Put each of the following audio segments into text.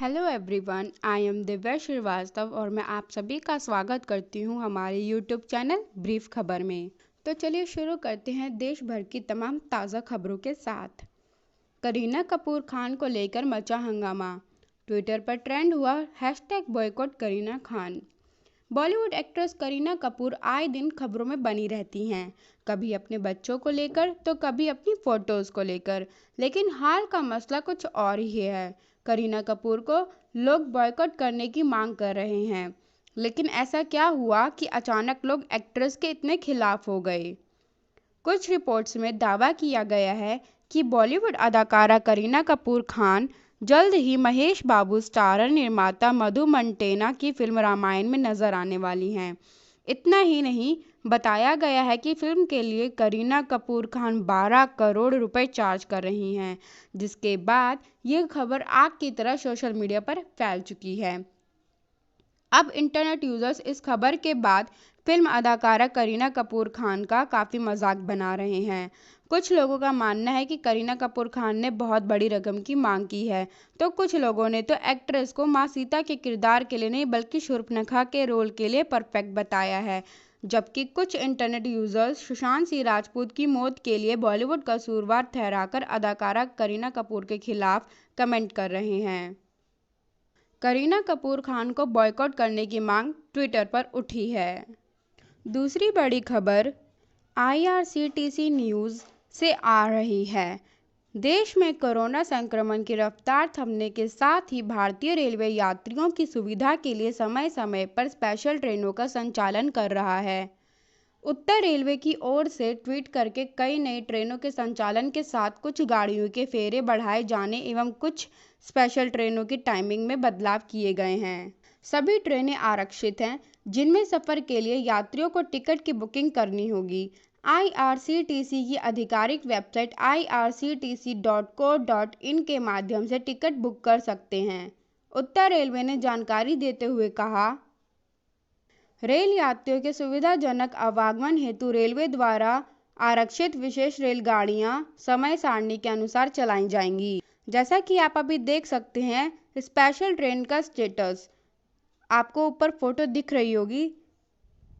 Hello everyone, I am Divya Srivastava और मैं आप सभी का स्वागत करती हूं हमारे यूट्यूब चैनल ब्रीफ खबर में। तो चलिए शुरू करते हैं देश भर की तमाम ताज़ा खबरों के साथ। करीना कपूर खान को लेकर मचा हंगामा, ट्विटर पर ट्रेंड हुआ #बॉयकॉट करीना खान। बॉलीवुड एक्ट्रेस करीना कपूर आए दिन खबरों में बनी रहती हैं, कभी अपने बच्चों को लेकर तो कभी अपनी फोटोज़ को लेकर। लेकिन हाल का मसला कुछ और ही है। करीना कपूर को लोग बॉयकॉट करने की मांग कर रहे हैं, लेकिन ऐसा क्या हुआ कि अचानक लोग एक्ट्रेस के इतने खिलाफ हो गए? कुछ रिपोर्ट्स में दावा किया गया है कि बॉलीवुड अदाकारा करीना कपूर खान जल्द ही महेश बाबू स्टारर निर्माता मधु मंटेना की फिल्म रामायण में नजर आने वाली हैं। इतना ही नहीं, बताया गया है कि फिल्म के लिए करीना कपूर खान 12 करोड़ रुपए चार्ज कर रही हैं, जिसके बाद ये खबर आग की तरह सोशल मीडिया पर फैल चुकी है। अब इंटरनेट यूजर्स इस खबर के बाद फिल्म अदाकारा करीना कपूर खान का काफ़ी मजाक बना रहे हैं। कुछ लोगों का मानना है कि करीना कपूर खान ने बहुत बड़ी रकम की मांग की है, तो कुछ लोगों ने तो एक्ट्रेस को माँ सीता के किरदार के लिए नहीं बल्कि शूर्पणखा के रोल के लिए परफेक्ट बताया है। जबकि कुछ इंटरनेट यूजर्स सुशांत सिंह राजपूत की मौत के लिए बॉलीवुड कसूरवार ठहराकर अदाकारा करीना कपूर के खिलाफ कमेंट कर रहे हैं। करीना कपूर खान को बॉयकॉट करने की मांग ट्विटर पर उठी है। दूसरी बड़ी खबर IRCTC न्यूज़ से आ रही है। देश में कोरोना संक्रमण की रफ्तार थमने के साथ ही भारतीय रेलवे यात्रियों की सुविधा के लिए समय समय पर स्पेशल ट्रेनों का संचालन कर रहा है। उत्तर रेलवे की ओर से ट्वीट करके कई नई ट्रेनों के संचालन के साथ कुछ गाड़ियों के फेरे बढ़ाए जाने एवं कुछ स्पेशल ट्रेनों की टाइमिंग में बदलाव किए गए हैं। सभी ट्रेनें आरक्षित हैं, जिनमें सफ़र के लिए यात्रियों को टिकट की बुकिंग करनी होगी। IRCTC की आधिकारिक वेबसाइट irctc.co.in के माध्यम से टिकट बुक कर सकते हैं। उत्तर रेलवे ने जानकारी देते हुए कहा, रेल यात्रियों के सुविधाजनक आवागमन हेतु रेलवे द्वारा आरक्षित विशेष रेलगाड़ियां समय सारणी के अनुसार चलाई जाएंगी। जैसा कि आप अभी देख सकते हैं, स्पेशल ट्रेन का स्टेटस आपको ऊपर फोटो दिख रही होगी।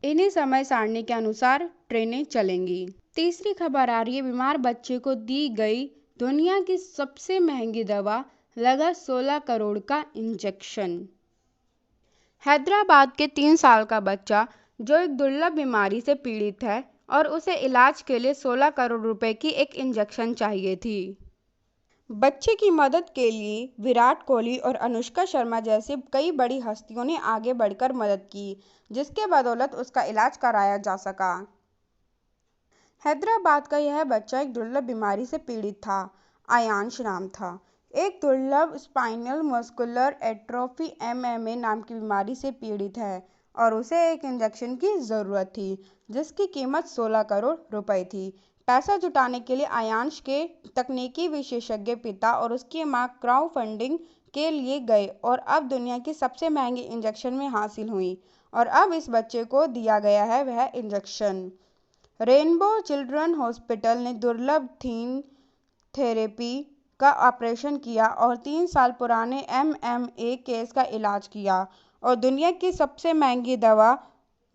इन्हीं समय सारणी के अनुसार ट्रेनें चलेंगी। तीसरी खबर आ रही है, बीमार बच्चे को दी गई दुनिया की सबसे महंगी दवा, लगा 16 करोड़ का इंजेक्शन। हैदराबाद के 3 साल का बच्चा जो एक दुर्लभ बीमारी से पीड़ित है और उसे इलाज के लिए 16 करोड़ रुपए की एक इंजेक्शन चाहिए थी। बच्चे की मदद के लिए विराट कोहली और अनुष्का शर्मा जैसी कई बड़ी हस्तियों ने आगे बढ़कर मदद की, जिसके बदौलत उसका इलाज कराया जा सका। हैदराबाद का यह बच्चा एक दुर्लभ बीमारी से पीड़ित था। आयांश नाम था। एक दुर्लभ स्पाइनल मस्कुलर एट्रोफी MMA नाम की बीमारी से पीड़ित है और उसे एक इंजेक्शन की ज़रूरत थी, जिसकी कीमत 16 करोड़ रुपए थी। पैसा जुटाने के लिए आयांश के तकनीकी विशेषज्ञ पिता और उसकी मां क्राउड फंडिंग के लिए गए और अब दुनिया की सबसे महंगी इंजेक्शन में हासिल हुई और अब इस बच्चे को दिया गया है वह इंजेक्शन। रेनबो चिल्ड्रन हॉस्पिटल ने दुर्लभ थीन थेरेपी का ऑपरेशन किया और 3 साल पुराने MMA केस का इलाज किया और दुनिया की सबसे महंगी दवा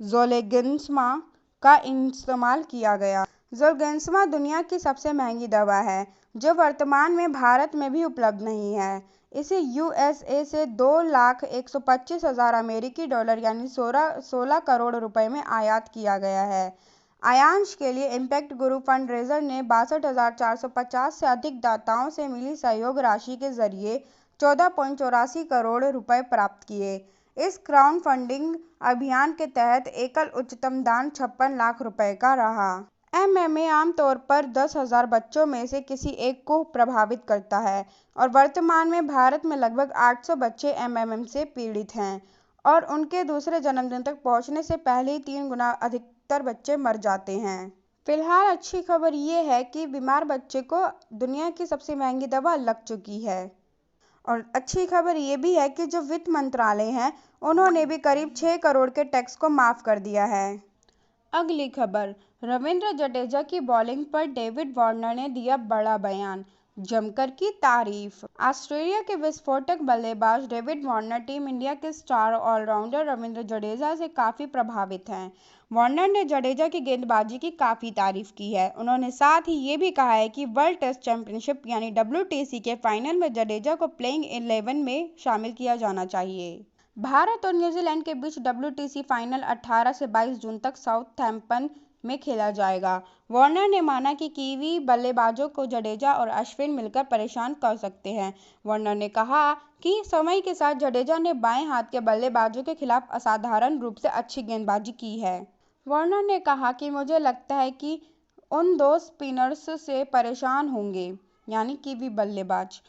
ज़ोलेगेंसमा का इस्तेमाल किया गया। ज़ोलेगेंसमा दुनिया की सबसे महंगी दवा है, जो वर्तमान में भारत में भी उपलब्ध नहीं है। इसे USA से 2,125,000 अमेरिकी डॉलर यानी 16 करोड़ रुपए में आयात किया गया है। आयांश के लिए इम्पैक्ट ग्रुप फंडरेजर ने 62,450 से अधिक दाताओं से मिली सहयोग राशि के जरिए 14.84 करोड़ रुपए प्राप्त किए। इस क्राउड फंडिंग अभियान के तहत एकल उच्चतम दान 56 लाख रुपए का रहा। MMA आमतौर पर 10,000 बच्चों में से किसी एक को प्रभावित करता है और वर्तमान में भारत में लगभग 800 बच्चे MM से पीड़ित हैं और उनके दूसरे जन्मदिन तक पहुंचने से पहले ही 3 गुना अधिकतर बच्चे मर जाते हैं। फिलहाल अच्छी खबर ये है कि बीमार बच्चे को दुनिया की सबसे महंगी दवा लग चुकी है और अच्छी खबर ये भी है कि जो वित्त मंत्रालय है उन्होंने भी करीब 6 करोड़ के टैक्स को माफ कर दिया है। अगली खबर, रविंद्र जडेजा की बॉलिंग पर डेविड वार्नर ने दिया बड़ा बयान। जमकर की तारीफ। ऑस्ट्रेलिया के विस्फोटक बल्लेबाज डेविड वार्नर टीम इंडिया के स्टार ऑलराउंडर रवींद्र जडेजा से काफी प्रभावित हैं। वार्नर ने जडेजा की गेंदबाजी की काफी तारीफ की है। उन्होंने साथ ही ये भी कहा है कि वर्ल्ड टेस्ट चैंपियनशिप यानी WTC के फाइनल में जडेजा को प्लेइंग 11 में शामिल किया जाना चाहिए। भारत और न्यूजीलैंड के बीच WTC फाइनल 18 से 22 जून तक साउथहैम्पटन में खेला जाएगा। वार्नर ने माना कि कीवी बल्लेबाजों को जडेजा और अश्विन मिलकर परेशान कर सकते हैं। वार्नर ने कहा कि समय के साथ जडेजा ने बाएं हाथ के बल्लेबाजों के खिलाफ असाधारण रूप से अच्छी गेंदबाजी की है। वार्नर ने कहा कि मुझे लगता है कि उन दो स्पिनर्स से परेशान होंगे, यानी कीवी बल्लेबाज।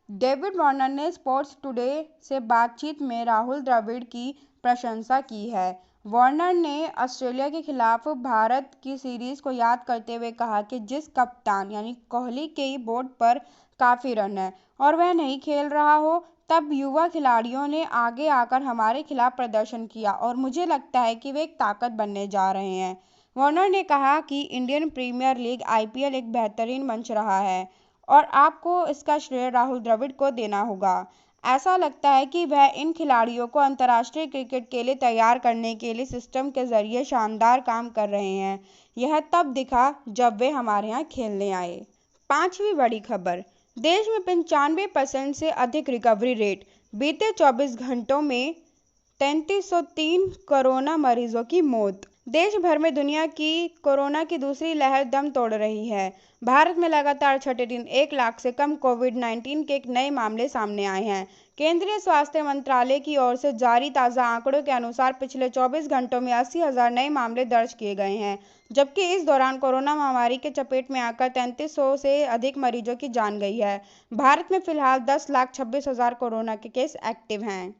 डेविड वार्नर ने स्पोर्ट्स टुडे से बातचीत में राहुल द्रविड़ की प्रशंसा की है। वार्नर ने ऑस्ट्रेलिया के खिलाफ भारत की सीरीज को याद करते हुए कहा कि जिस कप्तान यानी कोहली के बोर्ड पर काफ़ी रन है और वह नहीं खेल रहा हो, तब युवा खिलाड़ियों ने आगे आकर हमारे खिलाफ प्रदर्शन किया और मुझे लगता है कि वे एक ताकत बनने जा रहे हैं। वार्नर ने कहा कि इंडियन प्रीमियर लीग IPL एक बेहतरीन मंच रहा है और आपको इसका श्रेय राहुल द्रविड़ को देना होगा। ऐसा लगता है कि वह इन खिलाड़ियों को अंतर्राष्ट्रीय क्रिकेट के लिए तैयार करने के लिए सिस्टम के जरिए शानदार काम कर रहे हैं। यह तब दिखा जब वे हमारे यहाँ खेलने आए। पांचवी बड़ी खबर, देश में 95% से अधिक रिकवरी रेट। बीते 24 घंटों में 3303 कोरोना मरीजों की मौत। देश भर में दुनिया की कोरोना की दूसरी लहर दम तोड़ रही है। भारत में लगातार छठे दिन 1 लाख से कम कोविड-19 के नए मामले सामने आए हैं। केंद्रीय स्वास्थ्य मंत्रालय की ओर से जारी ताज़ा आंकड़ों के अनुसार पिछले 24 घंटों में 80,000 नए मामले दर्ज किए गए हैं, जबकि इस दौरान कोरोना महामारी के चपेट में आकर 3300 से अधिक मरीजों की जान गई है। भारत में फिलहाल 10,26,000 कोरोना के केस एक्टिव हैं।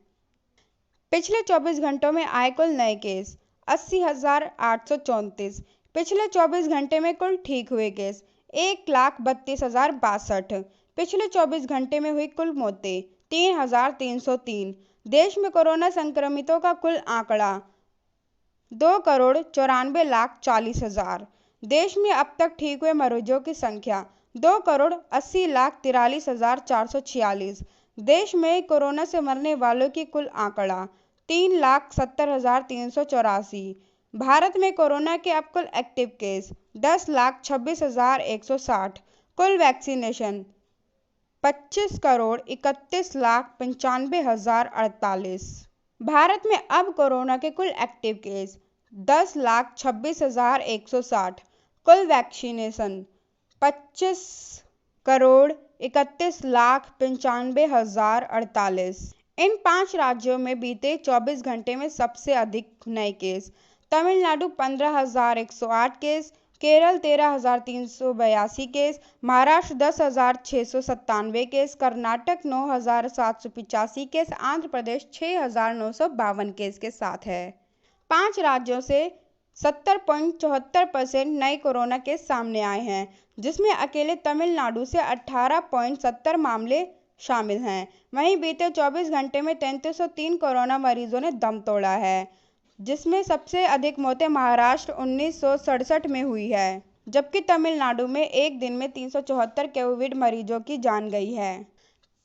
पिछले 24 घंटों में आए कुल नए केस 80,834। पिछले 24 घंटे में कुल ठीक हुए केस 1,32,062। पिछले 24 घंटे में हुई कुल मौतें 3,303। देश में कोरोना संक्रमितों का कुल आंकड़ा 2,94,40,000। देश में अब तक ठीक हुए मरीजों की संख्या 2,80,43,446। देश में कोरोना से मरने वालों की कुल आंकड़ा 3,70,384। भारत में कोरोना के अब कुल एक्टिव केस 10,26,160। कुल वैक्सीनेशन 25,31,95,048। भारत में अब कोरोना के कुल एक्टिव केस 10,26,160। कुल वैक्सीनेशन 25,31,95,048। इन 5 राज्यों में बीते 24 घंटे में सबसे अधिक नए case. Tamil Nadu 15,108 case, Kerala 13,382 case, Maharashtra 10,697 case, Karnataka 9,785 case, Andhra Pradesh 6,952 case के साथ है। 5 राज्यों से 70.74% नए कोरोना केस सामने आए हैं, जिसमें अकेले तमिलनाडु से 18.70 मामले शामिल हैं। वहीं बीते 24 घंटे में 3303 कोरोना मरीजों ने दम तोड़ा है, जिसमें सबसे अधिक मौतें महाराष्ट्र 1967 में हुई है, जबकि तमिलनाडु में एक दिन में 374 कोविड मरीजों की जान गई है।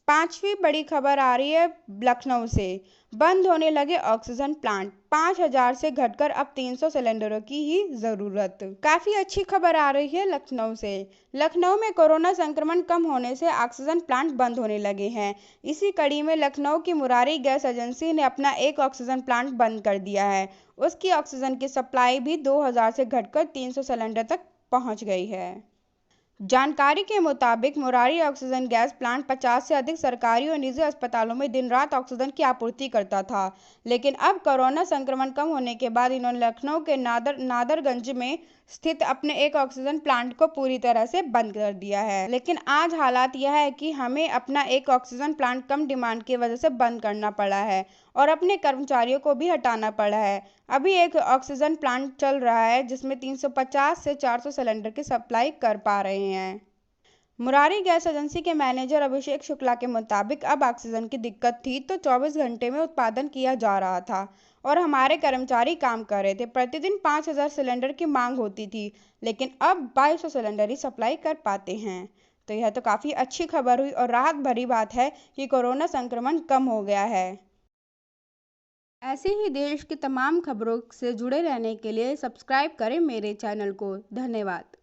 पांचवी बड़ी खबर आ रही है लखनऊ से। बंद होने लगे ऑक्सीजन प्लांट, 5,000 से घटकर अब 300 सिलेंडरों की ही जरूरत। काफी अच्छी खबर आ रही है लखनऊ से। लखनऊ में कोरोना संक्रमण कम होने से ऑक्सीजन प्लांट बंद होने लगे हैं। इसी कड़ी में लखनऊ की मुरारी गैस एजेंसी ने अपना एक ऑक्सीजन प्लांट बंद कर दिया है। उसकी ऑक्सीजन की सप्लाई भी 2,000 से घटकर 300 सिलेंडर तक पहुंच गई है। जानकारी के मुताबिक मुरारी ऑक्सीजन गैस प्लांट 50 से अधिक सरकारी और निजी अस्पतालों में दिन रात ऑक्सीजन की आपूर्ति करता था, लेकिन अब कोरोना संक्रमण कम होने के बाद इन्होंने लखनऊ के नादरगंज में स्थित अपने एक ऑक्सीजन प्लांट को पूरी तरह से बंद कर दिया है। लेकिन आज हालात यह है कि हमें अपना एक ऑक्सीजन प्लांट कम डिमांड की वजह से बंद करना पड़ा है और अपने कर्मचारियों को भी हटाना पड़ा है। अभी एक ऑक्सीजन प्लांट चल रहा है जिसमें 350 से 400 सिलेंडर की सप्लाई कर पा रहे हैं। मुरारी गैस एजेंसी के मैनेजर अभिषेक शुक्ला के मुताबिक अब ऑक्सीजन की दिक्कत थी तो 24 घंटे में उत्पादन किया जा रहा था और हमारे कर्मचारी काम कर रहे थे। प्रतिदिन 5,000 सिलेंडर की मांग होती थी, लेकिन अब 2,200 सिलेंडर ही सप्लाई कर पाते हैं। तो यह तो काफ़ी अच्छी खबर हुई और राहत भरी बात है कि कोरोना संक्रमण कम हो गया है। ऐसे ही देश की तमाम खबरों से जुड़े रहने के लिए सब्सक्राइब करें मेरे चैनल को। धन्यवाद।